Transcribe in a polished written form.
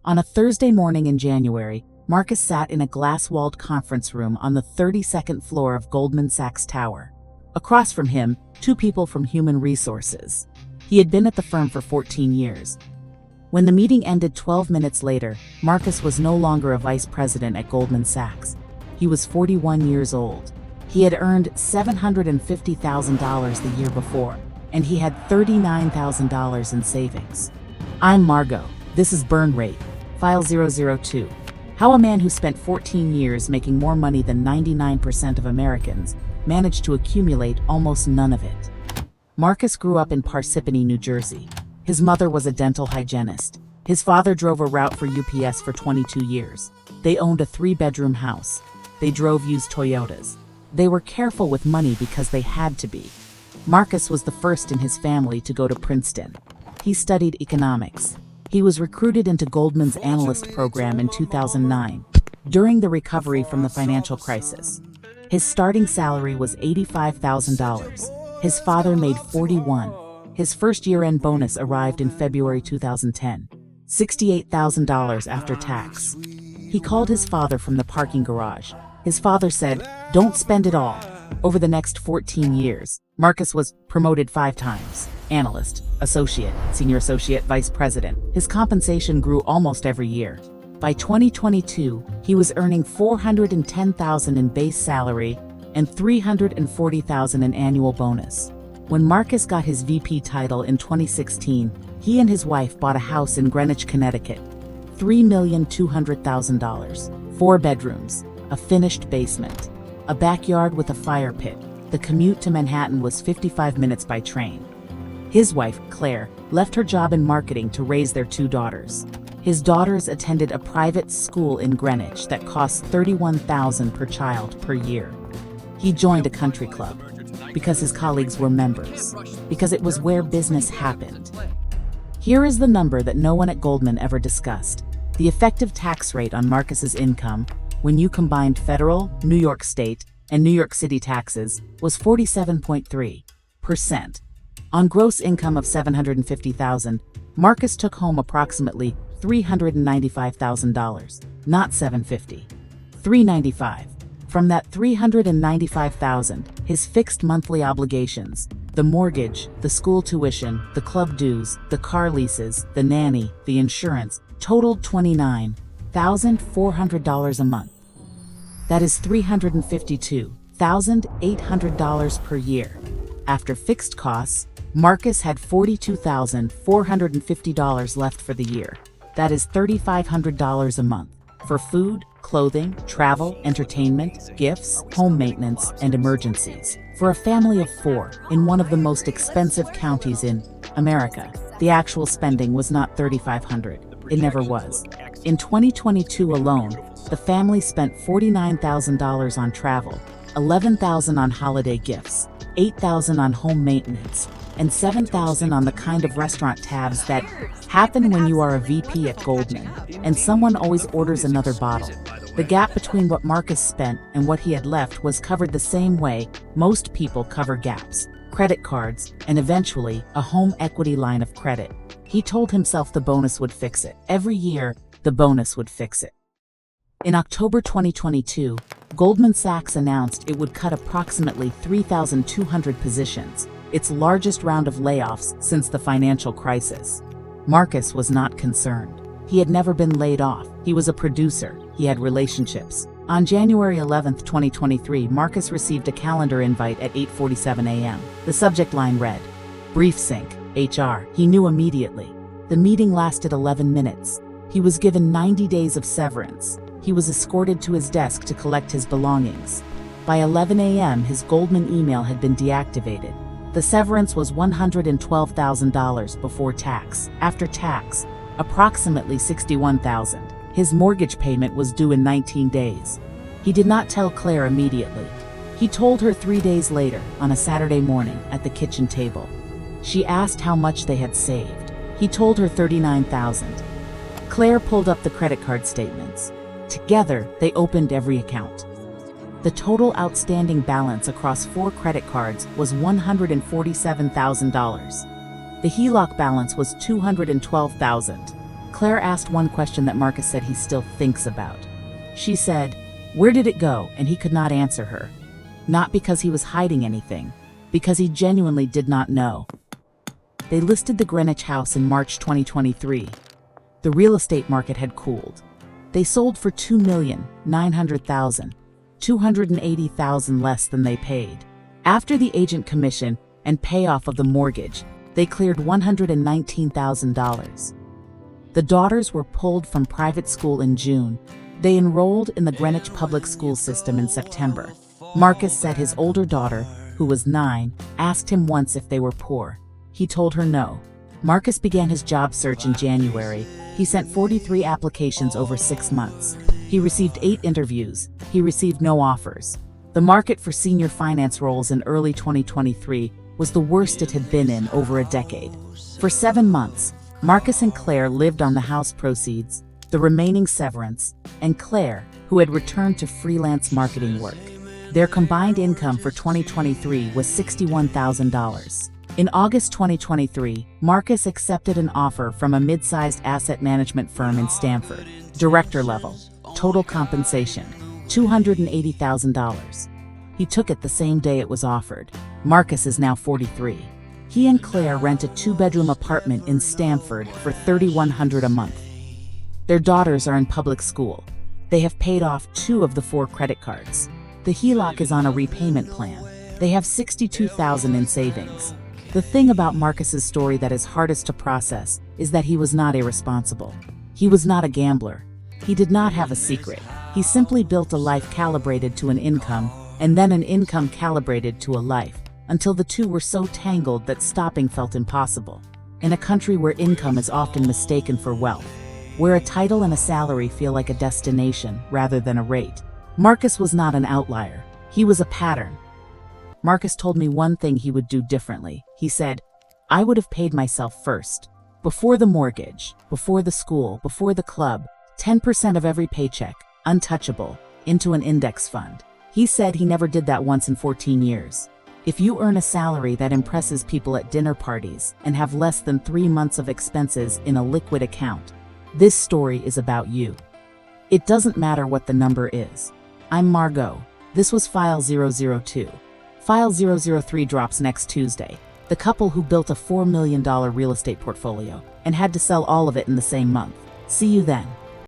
On a Thursday morning in January, Marcus sat in a glass-walled conference room on the 32nd floor of Goldman Sachs Tower. Across from him, two people from Human Resources. He had been at the firm for 14 years. When the meeting ended 12 minutes later, Marcus was no longer a vice president at Goldman Sachs. He was 41 years old. He had earned $750,000 the year before, and he had $39,000 in savings. I'm Margot. This is Burn Rate, File 002. How a man who spent 14 years making more money than 99% of Americans managed to accumulate almost none of it. Marcus grew up in Parsippany, New Jersey. His mother was a dental hygienist. His father drove a route for UPS for 22 years. They owned a 3-bedroom house. They drove used Toyotas. They were careful with money because they had to be. Marcus was the first in his family to go to Princeton. He studied economics. He was recruited into Goldman's analyst program in 2009, during the recovery from the financial crisis. His starting salary was $85,000. His father made $41,000. His first year-end bonus arrived in February 2010, $68,000 after tax. He called his father from the parking garage. His father said, "Don't spend it all." Over the next 14 years, Marcus was promoted 5 times. Analyst, associate, senior associate, vice president. His compensation grew almost every year. By 2022, he was earning $410,000 in base salary and $340,000 in annual bonus. When Marcus got his VP title in 2016, he and his wife bought a house in Greenwich, Connecticut. $3,200,000. 4 bedrooms, a finished basement, a backyard with a fire pit. The commute to Manhattan was 55 minutes by train. His wife, Claire, left her job in marketing to raise their 2 daughters. His daughters attended a private school in Greenwich that cost $31,000 per child per year. He joined a country club because his colleagues were members, because it was where business happened. Here is the number that no one at Goldman ever discussed. The effective tax rate on Marcus's income, when you combined federal, New York State, and New York City taxes, was 47.3%. On gross income of $750,000, Marcus took home approximately $395,000, not $750,000. $395,000. From that $395,000, his fixed monthly obligations, the mortgage, the school tuition, the club dues, the car leases, the nanny, the insurance, totaled $29,400 a month. That is $352,800 per year. After fixed costs, Marcus had $42,450 left for the year. That is $3,500 a month for food, clothing, travel, entertainment, gifts, home maintenance, and emergencies. For a family of 4 in one of the most expensive counties in America, the actual spending was not $3,500. It never was. In 2022 alone, the family spent $49,000 on travel, $11,000 on holiday gifts, $8,000 on home maintenance, and $7,000 on the kind of restaurant tabs that happen when you are a VP at Goldman, and someone always orders another bottle. The gap between what Marcus spent and what he had left was covered the same way most people cover gaps: credit cards, and eventually, a home equity line of credit. He told himself the bonus would fix it. Every year, the bonus would fix it. In October 2022, Goldman Sachs announced it would cut approximately 3,200 positions, its largest round of layoffs since the financial crisis. Marcus was not concerned. He had never been laid off. He was a producer. He had relationships. On January 11, 2023, Marcus received a calendar invite at 8:47 a.m. The subject line read, "Brief Sync, HR." He knew immediately. The meeting lasted 11 minutes. He was given 90 days of severance. He was escorted to his desk to collect his belongings. By 11 a.m., his Goldman email had been deactivated. The severance was $112,000 before tax. After tax, approximately $61,000. His mortgage payment was due in 19 days. He did not tell Claire immediately. He told her 3 days later, on a Saturday morning, at the kitchen table. She asked how much they had saved. He told her $39,000. Claire pulled up the credit card statements. Together, they opened every account. The total outstanding balance across 4 credit cards was $147,000. The HELOC balance was $212,000. Claire asked one question that Marcus said he still thinks about. She said, "Where did it go?" And he could not answer her. Not because he was hiding anything, because he genuinely did not know. They listed the Greenwich house in March 2023. The real estate market had cooled. They sold for $2,900,000, $280,000 less than they paid. After the agent commission and payoff of the mortgage, they cleared $119,000. The daughters were pulled from private school in June. They enrolled in the Greenwich public school system in September. Marcus said his older daughter, who was 9, asked him once if they were poor. He told her no. Marcus began his job search in January. He sent 43 applications over 6 months. He received 8 interviews. He received no offers. The market for senior finance roles in early 2023 was the worst it had been in over a decade. For 7 months, Marcus and Claire lived on the house proceeds, the remaining severance, and Claire, who had returned to freelance marketing work. Their combined income for 2023 was $61,000. In August 2023, Marcus accepted an offer from a mid-sized asset management firm in Stamford, director level, total compensation, $280,000. He took it the same day it was offered. Marcus is now 43. He and Claire rent a 2-bedroom apartment in Stamford for $3,100 a month. Their daughters are in public school. They have paid off 2 of the 4 credit cards. The HELOC is on a repayment plan. They have $62,000 in savings. The thing about Marcus's story that is hardest to process is that he was not irresponsible. He was not a gambler. He did not have a secret. He simply built a life calibrated to an income, and then an income calibrated to a life, until the two were so tangled that stopping felt impossible. In a country where income is often mistaken for wealth, where a title and a salary feel like a destination rather than a rate, Marcus was not an outlier. He was a pattern. Marcus told me one thing he would do differently. He said, "I would have paid myself first. Before the mortgage, before the school, before the club, 10% of every paycheck, untouchable, into an index fund." He said he never did that once in 14 years. If you earn a salary that impresses people at dinner parties and have less than 3 months of expenses in a liquid account, this story is about you. It doesn't matter what the number is. I'm Margot. This was File 002. File 003 drops next Tuesday. The couple who built a $4 million real estate portfolio and had to sell all of it in the same month. See you then.